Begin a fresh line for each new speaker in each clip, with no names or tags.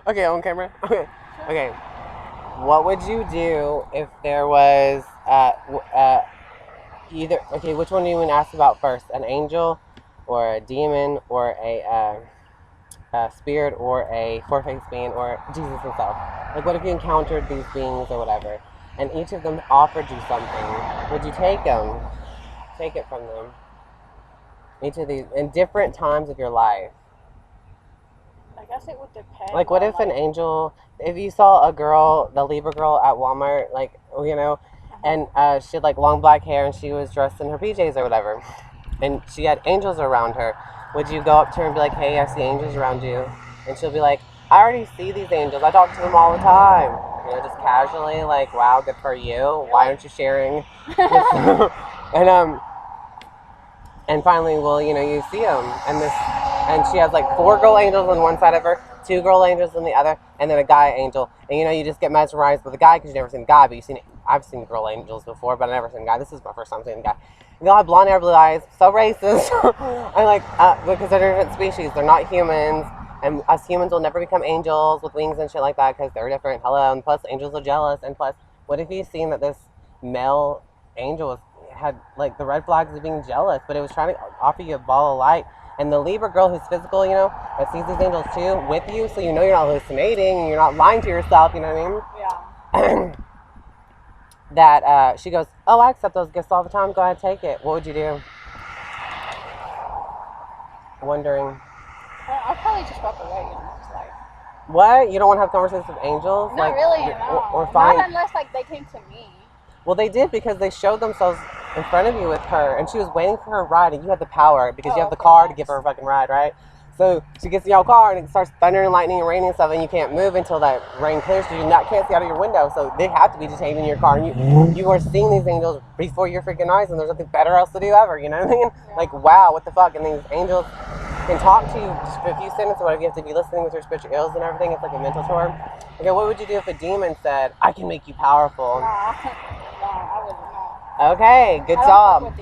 Okay, on camera. Okay. Okay. What would you do if there was either? Okay, which one do you want to ask about first? An angel, or a demon, or a spirit, or a four-faced being, or Jesus himself? Like, what if you encountered these beings or whatever, and each of them offered you something? Would you take them? Take it from them. Each of these in different times of your life.
I guess it would depend.
Like, what if an angel, if you saw a girl, the Libra girl at Walmart, like, and she had, like, long black hair and she was dressed in her PJs or whatever, and she had angels around her, would you go up to her and be like, hey, I see angels around you? And she'll be like, I already see these angels. I talk to them all the time. Just casually, like, wow, good for you. Why aren't you sharing? and, and finally, well, you see them, and she has like 4 girl angels on one side of her, 2 girl angels on the other, and then a guy angel. And you just get mesmerized with a guy because you've never seen a guy, but I've seen girl angels before, but I've never seen a guy. This is my first time seeing a guy. They all have blonde hair, blue eyes, so racist. I like because they're different species. They're not humans, and us humans will never become angels with wings and shit like that because they're different. Hello, and plus angels are jealous. And plus, what if you seen that this male angel had like the red flags of being jealous, but it was trying to offer you a ball of light? And the Libra girl who's physical, that sees these angels too with you, so you're not hallucinating, you're not lying to yourself, you know what I mean?
Yeah.
That she goes, oh, I accept those gifts all the time, go ahead, take it. What would you do? Wondering.
I'll probably just walk away, It's like...
What? You don't want to have conversations with angels?
Not really, no.
Or find...
Not unless, they came to me.
Well, they did because they showed themselves in front of you with her, and she was waiting for her ride, and you had the power because you have the car to give her a fucking ride, right? So she gets in your car, and it starts thundering, lightning, and raining and stuff, and you can't move until that rain clears, so you can't see out of your window, so they have to be detained in your car, and you are seeing these angels before your freaking eyes, and there's nothing better else to do ever, you know what I mean? Yeah. Like, wow, what the fuck? And these angels can talk to you just for a few sentences, or whatever. You have to be listening with your spiritual ears and everything. It's like a mental tour. Okay, what would you do if a demon said, I can make you powerful?
No, I wouldn't know.
Okay, good job.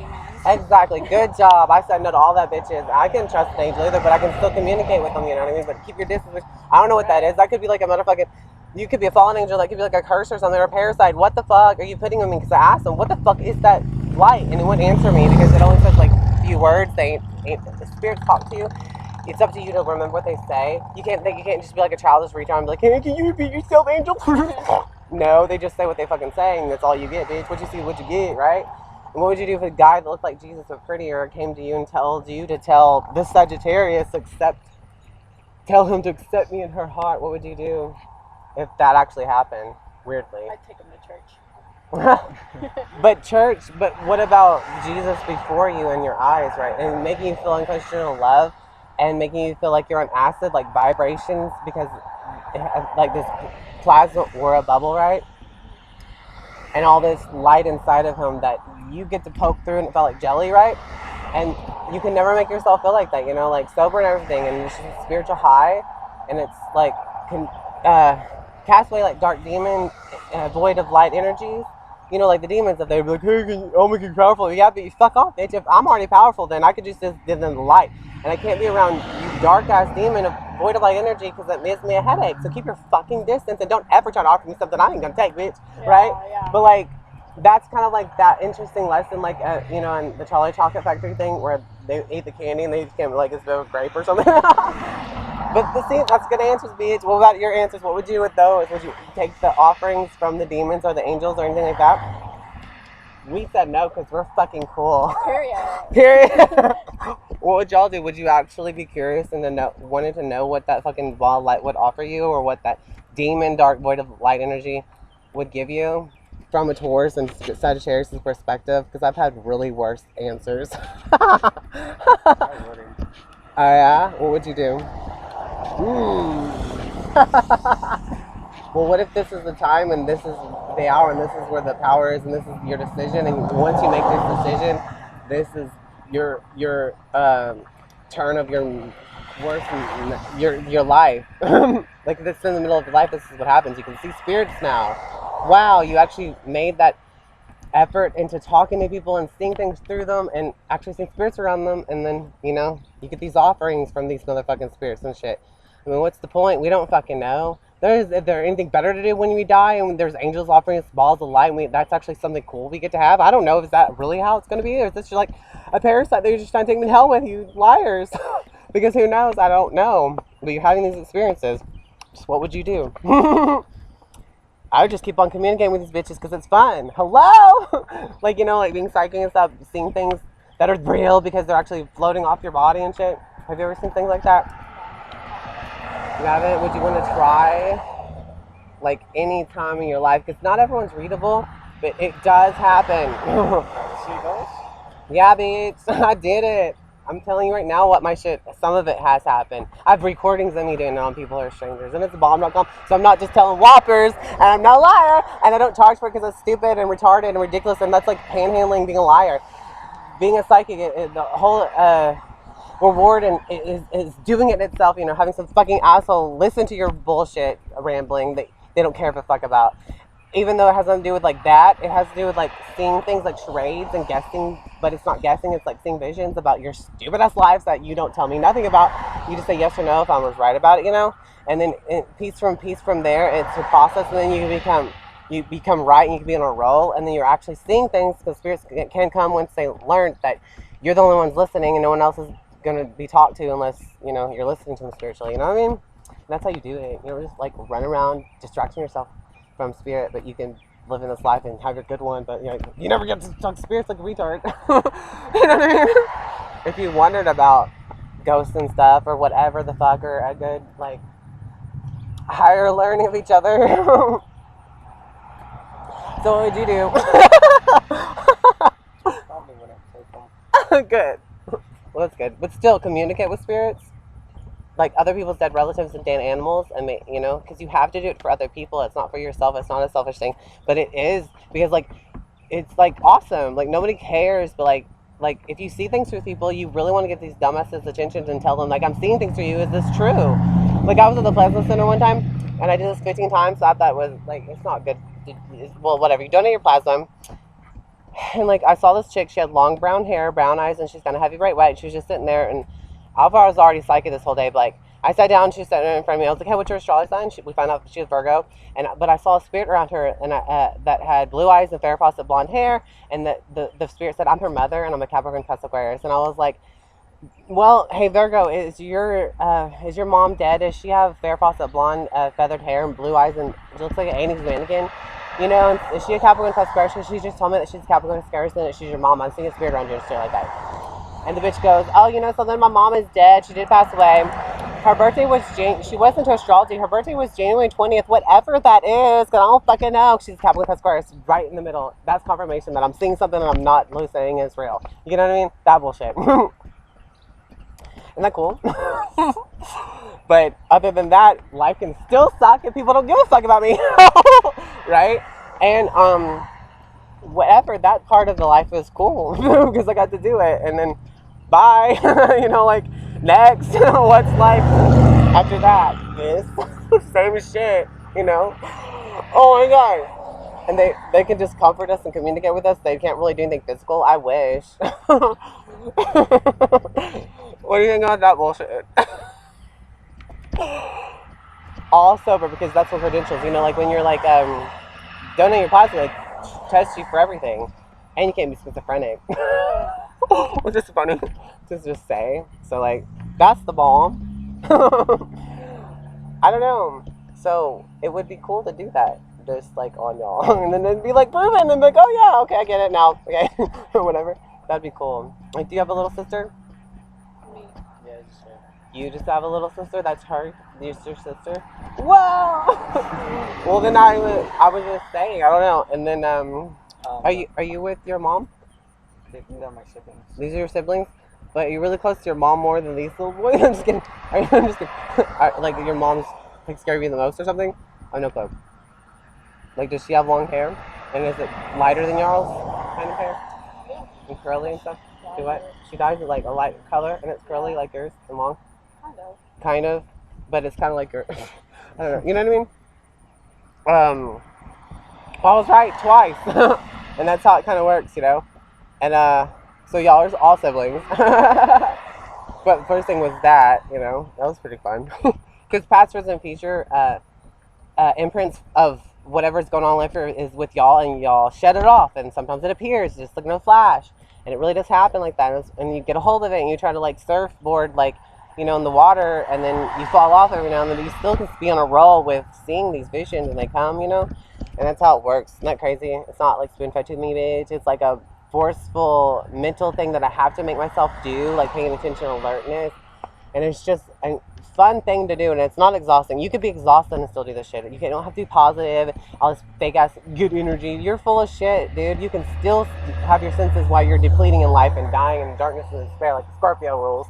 I
exactly, good job. I said no to all that bitches. I can't trust an angel either, but I can still communicate with them, you know what I mean? But keep your distance. I don't know what that is. That could be like a motherfucking, you could be a fallen angel. That could be like a curse or something, or a parasite. What the fuck are you putting on me? Because I asked them, what the fuck is that light? And it wouldn't answer me because it only says like a few words. The spirits talk to you. It's up to you to remember what they say. You can't just be like a child, just reach out and be like, hey, can you repeat yourself, angel? No, they just say what they fucking say, and that's all you get, bitch. What you see, what you get, right? And what would you do if a guy that looked like Jesus but prettier came to you and told you to tell the Sagittarius tell him to accept me in her heart? What would you do if that actually happened? Weirdly.
I'd take him to church.
But what about Jesus before you in your eyes, right? And making you feel unconditional love and making you feel like you're on acid, like vibrations, because it has, like this plasma or a bubble, right? And all this light inside of him that you get to poke through, and it felt like jelly, right? And you can never make yourself feel like that, like sober and everything, and it's just a spiritual high, and it's like cast away like dark demon, void of light energies. Like the demons, if they'd be like, hey, I'll make you powerful. Yeah, but you fuck off, bitch. If I'm already powerful, then I could just give them the light. And I can't be around you dark-ass demon of void of light energy because that gives me a headache. So keep your fucking distance and don't ever try to offer me something I ain't gonna take, bitch.
Yeah,
right?
Yeah.
But like, that's kind of like that interesting lesson, like, in the Charlie Chocolate Factory thing where they ate the candy and they became like a bit of a grape or something. But that's good answers, bitch. What about your answers? What would you do with those? Would you take the offerings from the demons or the angels or anything like that? We said no because we're fucking cool. Period. What would y'all do? Would you actually be curious and wanted to know what that fucking ball of light would offer you, or what that demon dark void of light energy would give you from a Taurus and Sagittarius' perspective? Because I've had really worse answers. Oh yeah? What would you do? Well, what if this is the time and this is the hour and this is where the power is and this is your decision, and once you make this decision, this is your turn of your worst, your life. Like, this in the middle of your life, this is what happens. You can see spirits now. Wow, you actually made that effort into talking to people and seeing things through them and actually seeing spirits around them, and then you get these offerings from these motherfucking spirits and shit. I mean, what's the point? We don't fucking know. Is there anything better to do when we die and there's angels offering us balls of light and that's actually something cool we get to have? I don't know. Is that really how it's going to be? Or is this just like a parasite that you're just trying to take me to hell with, you liars? Because who knows? I don't know. But you're having these experiences. So what would you do? I would just keep on communicating with these bitches because it's fun. Hello? Like, like being psychic and stuff, seeing things that are real because they're actually floating off your body and shit. Have you ever seen things like that? You haven't? Would you want to try, like, any time in your life? Because not everyone's readable, but it does happen.
See those?
Yeah, bitch. I did it. I'm telling you right now what my shit, some of it has happened. I have recordings of me doing it on People Are Strangers, and it's bomb.com, so I'm not just telling whoppers, and I'm not a liar, and I don't charge for it because it's stupid and retarded and ridiculous, and that's like panhandling being a liar. Being a psychic, the whole reward and is doing it itself, having some fucking asshole listen to your bullshit rambling that they don't care if a fuck about. Even though it has nothing to do with like that, it has to do with like seeing things like charades and guessing, but it's not guessing, it's like seeing visions about your stupid ass lives that you don't tell me nothing about. You just say yes or no if I was right about it, and then piece from there, it's a process, and then you become right and you can be on a roll, and then you're actually seeing things because spirits can come once they learn that you're the only ones listening and no one else is going to be talked to unless, you're listening to them spiritually, you know what I mean? And that's how you do it, just like run around distracting yourself from spirit, but you can live in this life and have your good one, but you never get to talk to spirits like a retard. You know what I mean? If you wondered about ghosts and stuff or whatever the fuck, or a good like higher learning of each other. So what would you do?
Probably wouldn't take them.
Good. Well, that's good. But still communicate with spirits, like other people's dead relatives and dead animals, and because you have to do it for other people. It's not for yourself. It's not a selfish thing, but it is because it's like awesome. Like nobody cares, but like if you see things through people, you really want to get these dumbasses' attention and tell them like, I'm seeing things through you. Is this true? Like I was at the Plasma Center one time, and I did this 15 times. So I thought it was like, it's not good. Well, whatever. You donate your plasma. And like I saw this chick, she had long brown hair, brown eyes, and she's kind of heavy, bright white. She was just sitting there, and I was already psychic this whole day. But like I sat down, she was sitting in front of me. I was like, "Hey, what's your astrology sign?" We found out she was Virgo, but I saw a spirit around her, and that had blue eyes and fair faucet blonde hair, and the spirit said, "I'm her mother, and I'm a Capricorn plus Aquarius." And I was like, "Well, hey Virgo, is your mom dead? Does she have fair faucet blonde feathered hair and blue eyes, and she looks like an 80s mannequin?" And is she a Capricorn plus Aquarius? She just told me that she's a Capricorn plus Aquarius and that she's your mom. I'm seeing a spirit around you and shit like that. And the bitch goes, "Oh, so then my mom is dead. She did pass away. Her birthday was she wasn't into astrology. Her birthday was January 20th, whatever that is, because I don't fucking know. She's a Capricorn plus Aquarius, right in the middle. That's confirmation that I'm seeing something and I'm not hallucinating. It's real. You know what I mean? That bullshit." Isn't that cool? But other than that, life can still suck if people don't give a fuck about me. Right? And whatever, that part of the life was cool because I got to do it. And then bye. Like next. What's life after that? This same shit, Oh my god. And they can just comfort us and communicate with us. They can't really do anything physical. I wish. What do you think about that bullshit? All sober, because that's what credentials, like when you're like donate your plasma, like test you for everything, and you can't be schizophrenic. Which is funny to just say. So like that's the bomb. I don't know. So it would be cool to do that, just like on y'all, and then it'd be like proven, and then be like, oh yeah, okay, I get it now, okay, or whatever. That'd be cool. Like, do you have a little sister?
Yeah, just her.
You just have a little sister? That's her? Your sister? Whoa! Well, then I was just saying, I don't know. And then, are you with your mom?
These are my siblings.
These are your siblings? But you're really close to your mom more than these little boys? I'm just kidding. I'm just kidding. Like, your mom's like scared you the most or something? I have no clue. Like, does she have long hair? And is it lighter than y'all's kind of hair? And curly and stuff? Do what? She dyes it like a light color and it's curly like yours and long? Kind of. But it's kind of like your... I don't know. You know what I mean? I was right twice. And that's how it kind of works, And so y'all are all siblings. But the first thing was that, that was pretty fun. Because past, present, future imprints of whatever's going on in life is with y'all, and y'all shed it off, and sometimes it appears just like no flash, and it really does happen like that, and you get a hold of it, and you try to like surfboard like, you know, in the water, and then you fall off every now and then, but you still can be on a roll with seeing these visions, and they come, you know, and that's how it works. Isn't that crazy? It's not like spoon fed to me, bitch. It's like a forceful mental thing that I have to make myself do, like paying attention, alertness, and it's just a fun thing to do, and it's not exhausting. You could be exhausted and still do this shit. You don't have to be positive, all this fake ass good energy. You're full of shit, dude. You can still have your senses while you're depleting in life and dying in darkness and despair, like Scorpio rules.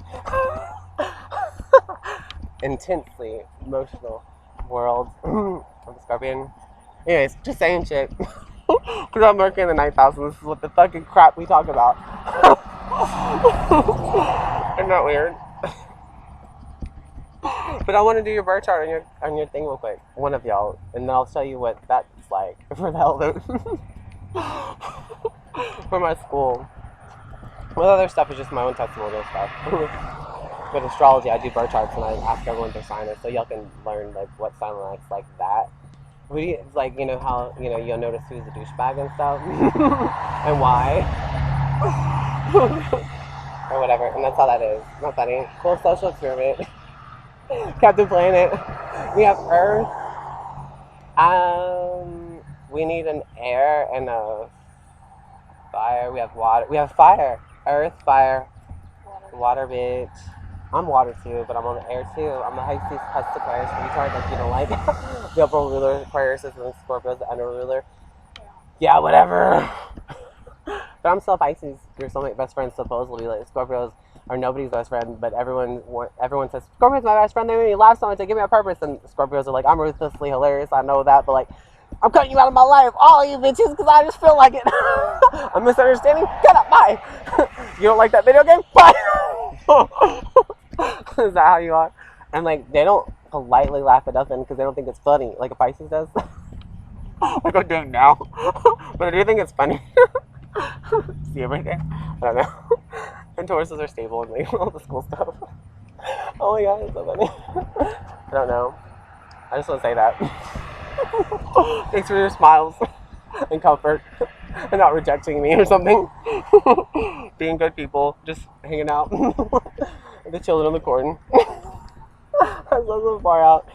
Intensely emotional world of the Scorpion. Anyways, just saying shit. Because I'm working in the 9th house, and this is what the fucking crap we talk about. Isn't that weird? But I want to do your birth chart on your thing real quick. One of y'all. And then I'll show you what that's like for the elder. For my school. Well, other stuff is just my own testimonial stuff. With astrology, I do birth charts, and I ask everyone their sign is, so y'all can learn like what sign likes like that. It's like, you know how, you know, you'll notice who's a douchebag and stuff. And why. Or whatever. And that's how that is. Not funny. Cool social experiment. Captain Planet. We have Earth. We need an air and a fire. We have water. We have fire. Earth, fire, water, bitch. I'm water too, but I'm on the air too. I'm a Pisces, Aquarius, retard, like, you know, like the upper ruler, Aquarius is the Scorpio, the under ruler. Yeah, whatever. But I'm still Pisces. Your soulmate best friend supposedly, like Scorpios are nobody's best friend, but everyone says Scorpio's my best friend. They make me laugh so much. They give me a purpose, and Scorpios are like, I'm ruthlessly hilarious. I know that, but like, I'm cutting you out of my life, all you bitches, because I just feel like it. I'm misunderstanding. Get up, bye. You don't like that video game? Bye. Is that how you are? And like, they don't politely laugh at nothing because they don't think it's funny, like a Pisces does. Like I'm doing now. But I do think it's funny. See it right there? I don't know. And Tauruses are stable and like all the school stuff. Oh my god, it's so funny. I don't know. I just want to say that. Thanks for your smiles and comfort and not rejecting me or something. Being good people, just hanging out. The children on the corn. I was so far out.